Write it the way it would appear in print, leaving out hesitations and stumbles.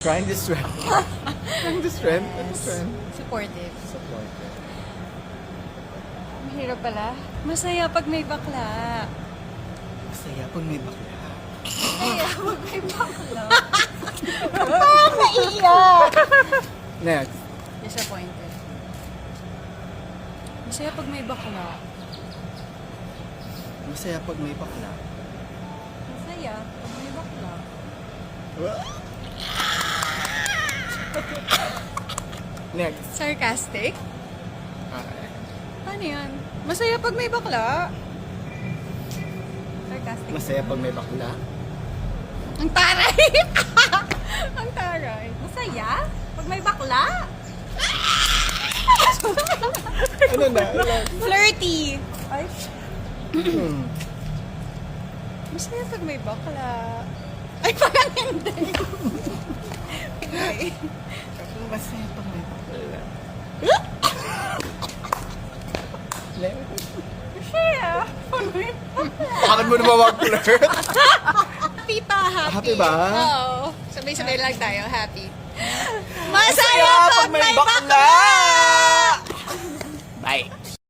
Trying this trend. Trying this trend. Supportive. Supportive. Mahirap pala. Masaya pag may bakla. Masaya pag may bakla. Masaya pag may bakla. Naiiyak! Next. Disappointed. Masaya pag may bakla. Masaya pag may bakla. Masaya pag may bakla. Next. Sarcastic? Paano yan? Masaya pag may bakla. Sarcastic. Masaya pag may bakla. Ang taray! Ang taray. Masaya pag may bakla. Ano na? Flirty. Ay. Masaya pag may bakla. Ay, parang hindi. Okay. Masaya pag may bakla. Next. Masaya pag may bakla. Bakit mo naman mag-flirt? Happy pa, happy. Happy ba? Oo. Sabay-sabay lang tayo, happy. Masaya pag may bakla! Bye.